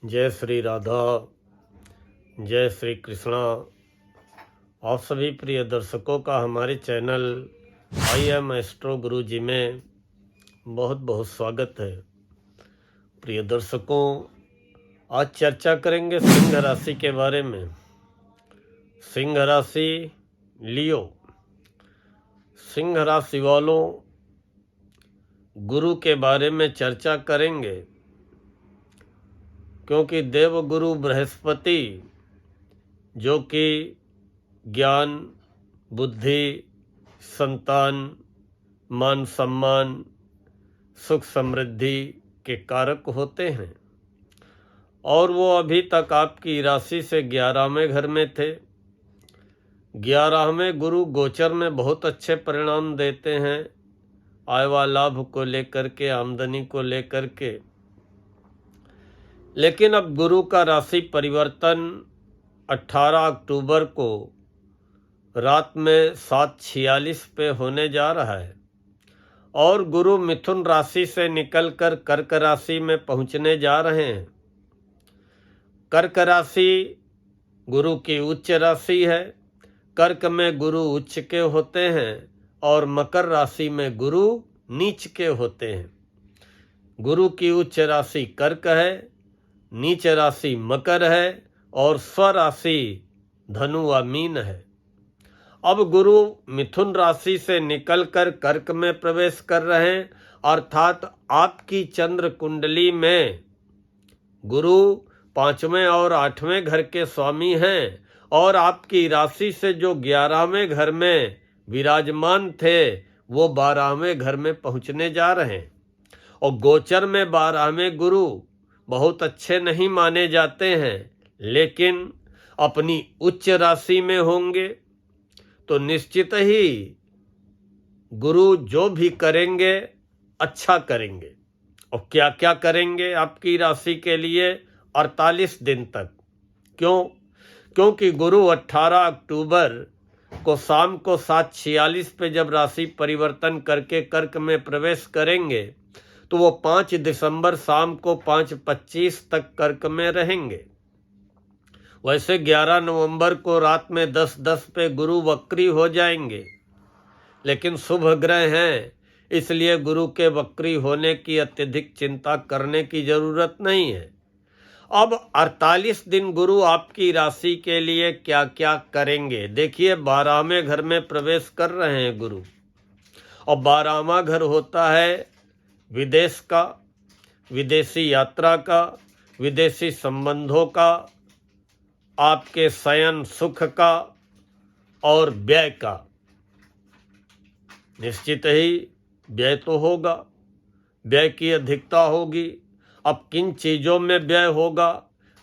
जय श्री राधा, जय श्री कृष्णा। आप सभी प्रिय दर्शकों का हमारे चैनल आई एम एस्ट्रो गुरु जी में बहुत बहुत स्वागत है। प्रिय दर्शकों, आज चर्चा करेंगे सिंह राशि के बारे में। सिंह राशि लियो। सिंह राशि वालों, गुरु के बारे में चर्चा करेंगे क्योंकि देवगुरु बृहस्पति जो कि ज्ञान, बुद्धि, संतान, मान सम्मान, सुख समृद्धि के कारक होते हैं और वो अभी तक आपकी राशि से 11वें घर में थे। 11वें गुरु गोचर में बहुत अच्छे परिणाम देते हैं, आय व लाभ को लेकर के, आमदनी को लेकर के। लेकिन अब गुरु का राशि परिवर्तन 18 अक्टूबर को रात में 7:46 पे होने जा रहा है और गुरु मिथुन राशि से निकलकर कर्क राशि में पहुंचने जा रहे हैं। कर्क राशि गुरु की उच्च राशि है। कर्क में गुरु उच्च के होते हैं और मकर राशि में गुरु नीच के होते हैं। गुरु की उच्च राशि कर्क है, नीच राशि मकर है और स्वराशि धनु व मीन है। अब गुरु मिथुन राशि से निकलकर कर्क में प्रवेश कर रहे हैं, अर्थात आपकी चंद्र कुंडली में गुरु 5वें और 8वें घर के स्वामी हैं और आपकी राशि से जो 11वें घर में विराजमान थे वो 12वें घर में पहुंचने जा रहे हैं। और गोचर में 12वें गुरु बहुत अच्छे नहीं माने जाते हैं, लेकिन अपनी उच्च राशि में होंगे तो निश्चित ही गुरु जो भी करेंगे अच्छा करेंगे। और क्या क्या करेंगे आपकी राशि के लिए 48 दिन तक। क्योंकि गुरु 18 अक्टूबर को शाम को 7:46 पे जब राशि परिवर्तन करके कर्क में प्रवेश करेंगे तो वो 5 दिसंबर शाम को 5:25 तक कर्क में रहेंगे। वैसे 11 नवंबर को रात में 10:10 पे गुरु वक्री हो जाएंगे, लेकिन शुभ ग्रह हैं, इसलिए गुरु के वक्री होने की अत्यधिक चिंता करने की जरूरत नहीं है। अब 48 दिन गुरु आपकी राशि के लिए क्या क्या करेंगे। देखिए, 12वें घर में प्रवेश कर रहे हैं गुरु, और 12वां घर होता है विदेश का, विदेशी यात्रा का, विदेशी संबंधों का, आपके शयन सुख का और व्यय का। निश्चित ही व्यय तो होगा, व्यय की अधिकता होगी। अब किन चीज़ों में व्यय होगा,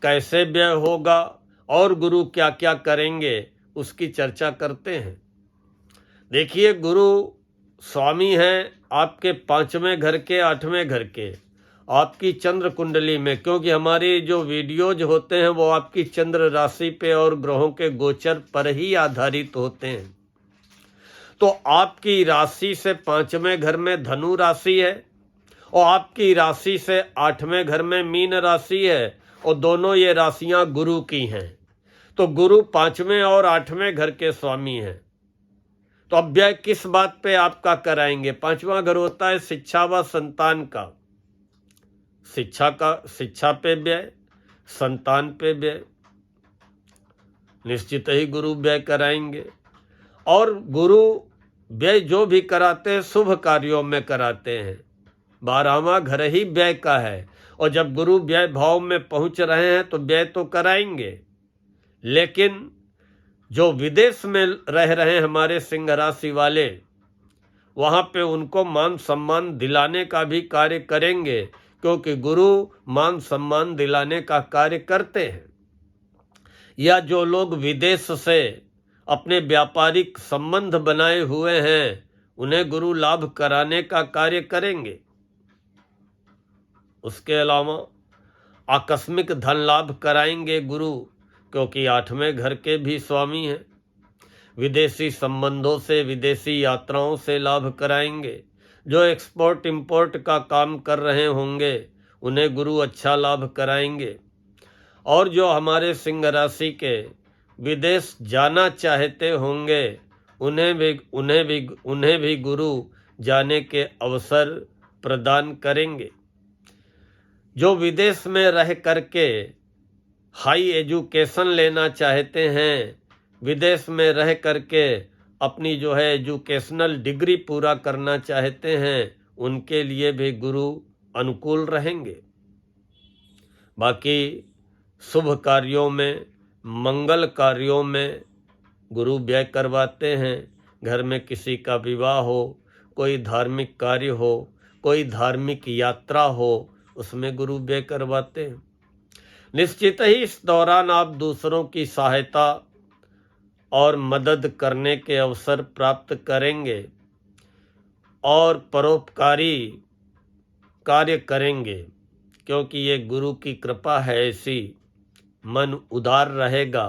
कैसे व्यय होगा और गुरु क्या क्या करेंगे उसकी चर्चा करते हैं। देखिए, गुरु स्वामी हैं आपके 5वें घर के, 8वें घर के, आपकी चंद्र कुंडली में, क्योंकि हमारी जो वीडियोज होते हैं वो आपकी चंद्र राशि पे और ग्रहों के गोचर पर ही आधारित होते हैं। तो आपकी राशि से 5वें घर में धनु राशि है और आपकी राशि से 8वें घर में मीन राशि है, और दोनों ये राशियां गुरु की हैं। तो गुरु 5वें और 8वें घर के स्वामी हैं। तो अब व्यय किस बात पे आपका कराएंगे। 5वां घर होता है शिक्षा व संतान का। शिक्षा पे व्यय, संतान पे व्यय, निश्चित ही गुरु व्यय कराएंगे। और गुरु व्यय जो भी कराते हैं शुभ कार्यों में कराते हैं। 12वां घर ही व्यय का है, और जब गुरु व्यय भाव में पहुंच रहे हैं तो व्यय तो कराएंगे। लेकिन जो विदेश में रह रहे हैं हमारे सिंह राशि वाले, वहाँ पे उनको मान सम्मान दिलाने का भी कार्य करेंगे, क्योंकि गुरु मान सम्मान दिलाने का कार्य करते हैं। या जो लोग विदेश से अपने व्यापारिक संबंध बनाए हुए हैं उन्हें गुरु लाभ कराने का कार्य करेंगे। उसके अलावा आकस्मिक धन लाभ कराएंगे गुरु, क्योंकि 8वें घर के भी स्वामी हैं। विदेशी संबंधों से, विदेशी यात्राओं से लाभ कराएंगे। जो एक्सपोर्ट इंपोर्ट का काम कर रहे होंगे उन्हें गुरु अच्छा लाभ कराएंगे। और जो हमारे सिंह राशि के विदेश जाना चाहते होंगे उन्हें भी गुरु जाने के अवसर प्रदान करेंगे। जो विदेश में रह करके हाई एजुकेशन लेना चाहते हैं, विदेश में रह करके अपनी जो है एजुकेशनल डिग्री पूरा करना चाहते हैं, उनके लिए भी गुरु अनुकूल रहेंगे। बाकी शुभ कार्यों में, मंगल कार्यों में गुरु व्यय करवाते हैं। घर में किसी का विवाह हो, कोई धार्मिक कार्य हो, कोई धार्मिक यात्रा हो, उसमें गुरु व्यय करवाते हैं। निश्चित ही इस दौरान आप दूसरों की सहायता और मदद करने के अवसर प्राप्त करेंगे और परोपकारी कार्य करेंगे, क्योंकि ये गुरु की कृपा है ऐसी। मन उदार रहेगा।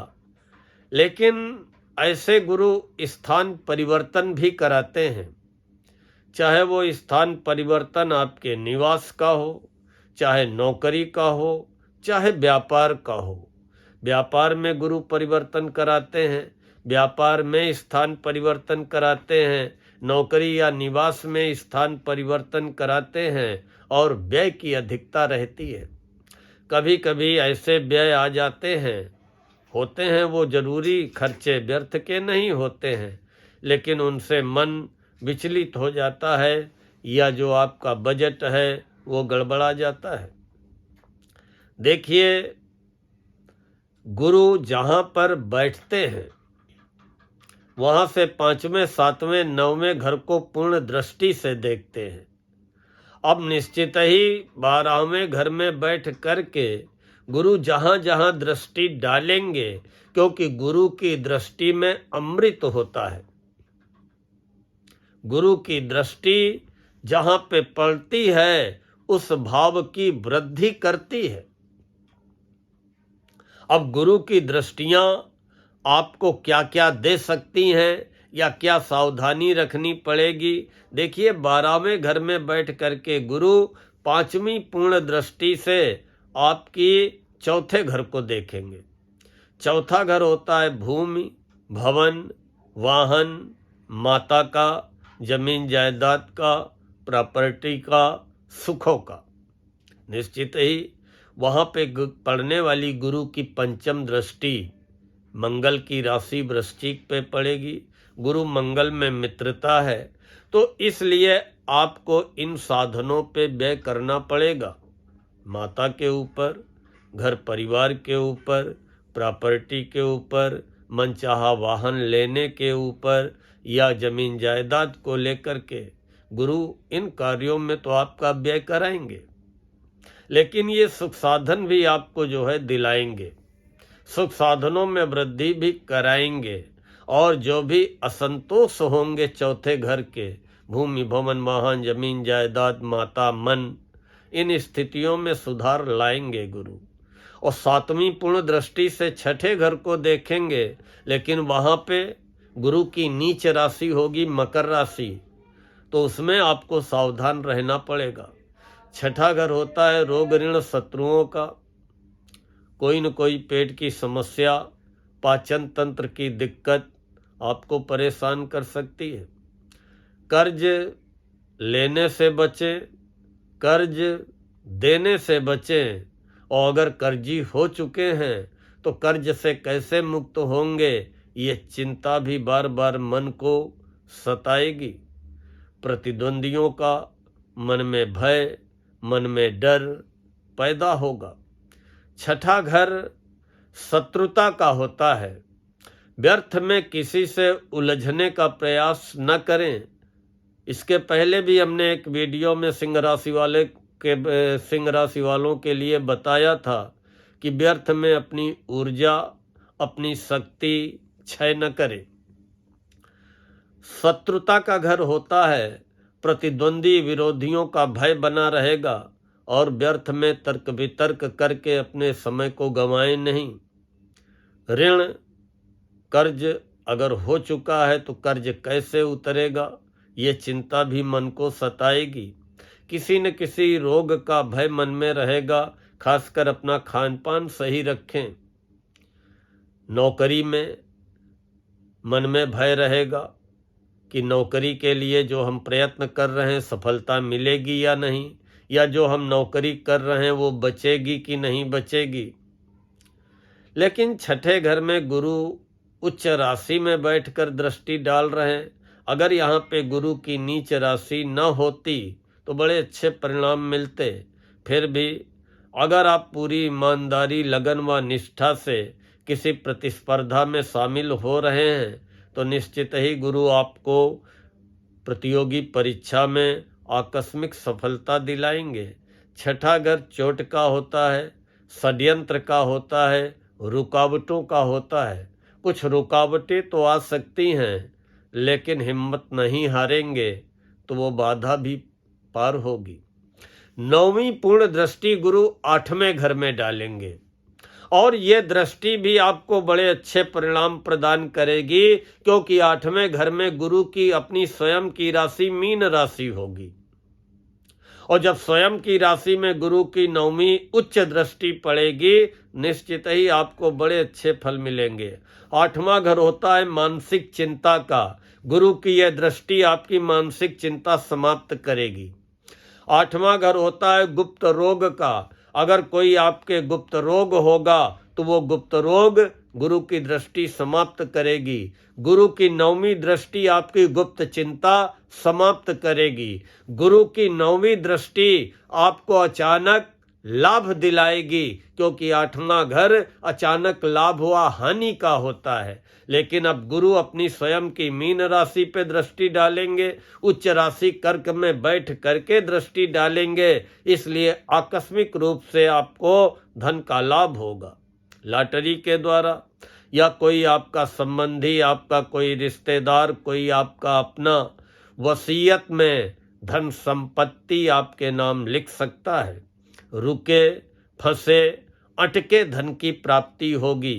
लेकिन ऐसे गुरु स्थान परिवर्तन भी कराते हैं। चाहे वो स्थान परिवर्तन आपके निवास का हो, चाहे नौकरी का हो, चाहे व्यापार का हो। व्यापार में गुरु परिवर्तन कराते हैं, व्यापार में स्थान परिवर्तन कराते हैं, नौकरी या निवास में स्थान परिवर्तन कराते हैं और व्यय की अधिकता रहती है। कभी कभी ऐसे व्यय आ जाते हैं, होते हैं, वो जरूरी खर्चे व्यर्थ के नहीं होते हैं, लेकिन उनसे मन विचलित हो जाता है या जो आपका बजट है वो गड़बड़ा जाता है। देखिए, गुरु जहाँ पर बैठते हैं वहाँ से 5वें, 7वें, 9वें घर को पूर्ण दृष्टि से देखते हैं। अब निश्चित ही 12वें घर में बैठ करके गुरु जहाँ जहाँ दृष्टि डालेंगे, क्योंकि गुरु की दृष्टि में अमृत होता है। गुरु की दृष्टि जहाँ पे पड़ती है उस भाव की वृद्धि करती है। अब गुरु की दृष्टियाँ आपको क्या क्या दे सकती हैं या क्या सावधानी रखनी पड़ेगी। देखिए, 12वें घर में बैठ करके गुरु 5वीं पूर्ण दृष्टि से आपकी चौथे घर को देखेंगे। चौथा घर होता है भूमि, भवन, वाहन, माता का, जमीन जायदाद का, प्रॉपर्टी का, सुखों का। निश्चित ही वहाँ पे पड़ने वाली गुरु की 5म दृष्टि मंगल की राशि वृश्चिक पे पड़ेगी। गुरु मंगल में मित्रता है, तो इसलिए आपको इन साधनों पे व्यय करना पड़ेगा। माता के ऊपर, घर परिवार के ऊपर, प्रॉपर्टी के ऊपर, मनचाहा वाहन लेने के ऊपर या जमीन जायदाद को लेकर के गुरु इन कार्यों में तो आपका व्यय कराएंगे, लेकिन ये सुख साधन भी आपको जो है दिलाएंगे, सुख साधनों में वृद्धि भी कराएंगे। और जो भी असंतोष होंगे चौथे घर के, भूमि, भवन, वाहन, जमीन जायदाद, माता, मन, इन स्थितियों में सुधार लाएंगे गुरु। और 7वीं पूर्ण दृष्टि से छठे घर को देखेंगे, लेकिन वहाँ पे गुरु की नीच राशि होगी मकर राशि, तो उसमें आपको सावधान रहना पड़ेगा। छठा घर होता है रोग, ऋण, शत्रुओं का। कोई न कोई पेट की समस्या, पाचन तंत्र की दिक्कत आपको परेशान कर सकती है। कर्ज लेने से बचें, कर्ज देने से बचें, और अगर कर्जी हो चुके हैं तो कर्ज से कैसे मुक्त होंगे, ये चिंता भी बार बार मन को सताएगी। प्रतिद्वंदियों का मन में भय, मन में डर पैदा होगा। छठा घर शत्रुता का होता है। व्यर्थ में किसी से उलझने का प्रयास न करें। इसके पहले भी हमने एक वीडियो में सिंह राशि वालों के लिए बताया था कि व्यर्थ में अपनी ऊर्जा, अपनी शक्ति क्षय न करें। शत्रुता का घर होता है, प्रतिद्वंदी विरोधियों का भय बना रहेगा और व्यर्थ में तर्क वितर्क करके अपने समय को गंवाएं नहीं। ऋण, कर्ज अगर हो चुका है तो कर्ज कैसे उतरेगा, ये चिंता भी मन को सताएगी। किसी न किसी रोग का भय मन में रहेगा, खासकर अपना खान पान सही रखें। नौकरी में मन में भय रहेगा कि नौकरी के लिए जो हम प्रयत्न कर रहे हैं सफलता मिलेगी या नहीं, या जो हम नौकरी कर रहे हैं वो बचेगी कि नहीं बचेगी। लेकिन छठे घर में गुरु उच्च राशि में बैठकर दृष्टि डाल रहे हैं। अगर यहाँ पे गुरु की नीच राशि न होती तो बड़े अच्छे परिणाम मिलते। फिर भी अगर आप पूरी ईमानदारी, लगन व निष्ठा से किसी प्रतिस्पर्धा में शामिल हो रहे हैं तो निश्चित ही गुरु आपको प्रतियोगी परीक्षा में आकस्मिक सफलता दिलाएंगे। छठा घर चोट का होता है, षड्यंत्र का होता है, रुकावटों का होता है। कुछ रुकावटें तो आ सकती हैं, लेकिन हिम्मत नहीं हारेंगे तो वो बाधा भी पार होगी। 9वीं पूर्ण दृष्टि गुरु 8वें घर में डालेंगे और ये दृष्टि भी आपको बड़े अच्छे परिणाम प्रदान करेगी, क्योंकि 8वें घर में गुरु की अपनी स्वयं की राशि मीन राशि होगी। और जब स्वयं की राशि में गुरु की 9वीं उच्च दृष्टि पड़ेगी, निश्चित ही आपको बड़े अच्छे फल मिलेंगे। 8वां घर होता है मानसिक चिंता का। गुरु की यह दृष्टि आपकी मानसिक चिंता समाप्त करेगी। 8वां घर होता है गुप्त रोग का। अगर कोई आपके गुप्त रोग होगा तो वो गुप्त रोग गुरु की दृष्टि समाप्त करेगी। गुरु की 9वीं दृष्टि आपकी गुप्त चिंता समाप्त करेगी। गुरु की 9वीं दृष्टि आपको अचानक लाभ दिलाएगी, क्योंकि 8वां घर अचानक लाभ व हानि का होता है। लेकिन अब गुरु अपनी स्वयं की मीन राशि पे दृष्टि डालेंगे, उच्च राशि कर्क में बैठ करके दृष्टि डालेंगे, इसलिए आकस्मिक रूप से आपको धन का लाभ होगा। लॉटरी के द्वारा या कोई आपका संबंधी, आपका कोई रिश्तेदार, कोई आपका अपना वसीयत में धन संपत्ति आपके नाम लिख सकता है। रुके फंसे अटके धन की प्राप्ति होगी।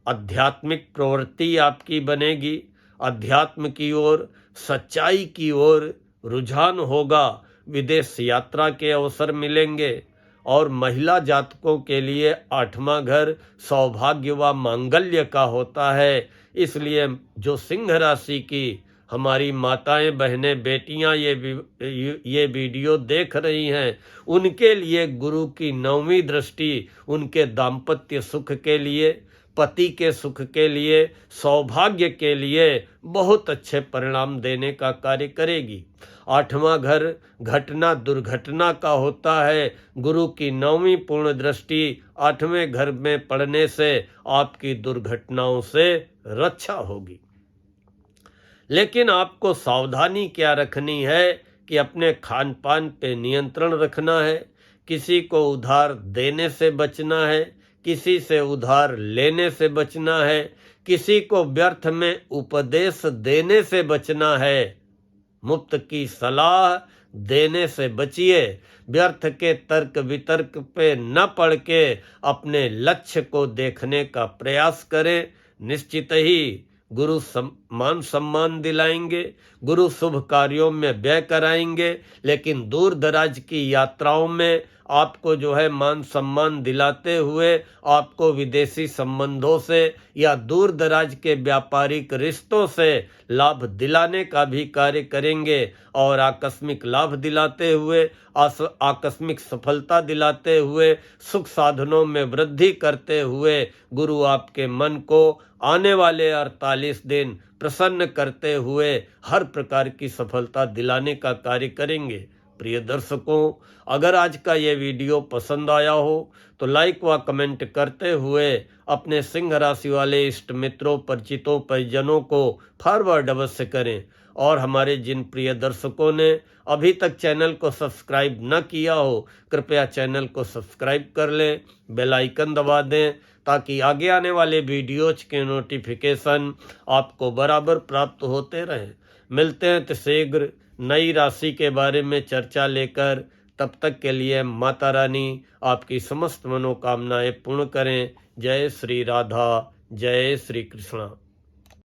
आध्यात्मिक प्रवृत्ति आपकी बनेगी। अध्यात्म की ओर, सच्चाई की ओर रुझान होगा। विदेश यात्रा के अवसर मिलेंगे। और महिला जातकों के लिए 8वां घर सौभाग्य व मांगल्य का होता है। इसलिए जो सिंह राशि की हमारी माताएं, बहनें, बेटियां ये वीडियो देख रही हैं, उनके लिए गुरु की 9वीं दृष्टि उनके दाम्पत्य सुख के लिए, पति के सुख के लिए, सौभाग्य के लिए बहुत अच्छे परिणाम देने का कार्य करेगी। 8वां घर घटना दुर्घटना का होता है। गुरु की 9वीं पूर्ण दृष्टि 8वें घर में पड़ने से आपकी दुर्घटनाओं से रक्षा होगी। लेकिन आपको सावधानी क्या रखनी है कि अपने खान पान पे नियंत्रण रखना है। किसी को उधार देने से बचना है, किसी से उधार लेने से बचना है, किसी को व्यर्थ में उपदेश देने से बचना है। मुफ्त की सलाह देने से बचिए। व्यर्थ के तर्क वितर्क पे न पड़ के अपने लक्ष्य को देखने का प्रयास करें। निश्चित ही गुरु मान सम्मान दिलाएंगे, गुरु शुभ कार्यों में व्यय कराएंगे, लेकिन दूर दराज की यात्राओं में आपको जो है मान सम्मान दिलाते हुए आपको विदेशी संबंधों से या दूर दराज के व्यापारिक रिश्तों से लाभ दिलाने का भी कार्य करेंगे। और आकस्मिक लाभ दिलाते हुए, आकस्मिक सफलता दिलाते हुए, सुख साधनों में वृद्धि करते हुए गुरु आपके मन को आने वाले 48 दिन प्रसन्न करते हुए हर प्रकार की सफलता दिलाने का कार्य करेंगे। प्रिय दर्शकों, अगर आज का ये वीडियो पसंद आया हो तो लाइक व कमेंट करते हुए अपने सिंह राशि वाले इष्ट मित्रों, परिचितों, परिजनों को फॉरवर्ड अवश्य करें। और हमारे जिन प्रिय दर्शकों ने अभी तक चैनल को सब्सक्राइब न किया हो, कृपया चैनल को सब्सक्राइब कर लें, बेल आइकन दबा दें, ताकि आगे आने वाले वीडियोज के नोटिफिकेशन आपको बराबर प्राप्त होते रहें। मिलते हैं तो शीघ्र नई राशि के बारे में चर्चा लेकर। तब तक के लिए माता रानी आपकी समस्त मनोकामनाएं पूर्ण करें। जय श्री राधा, जय श्री कृष्णा।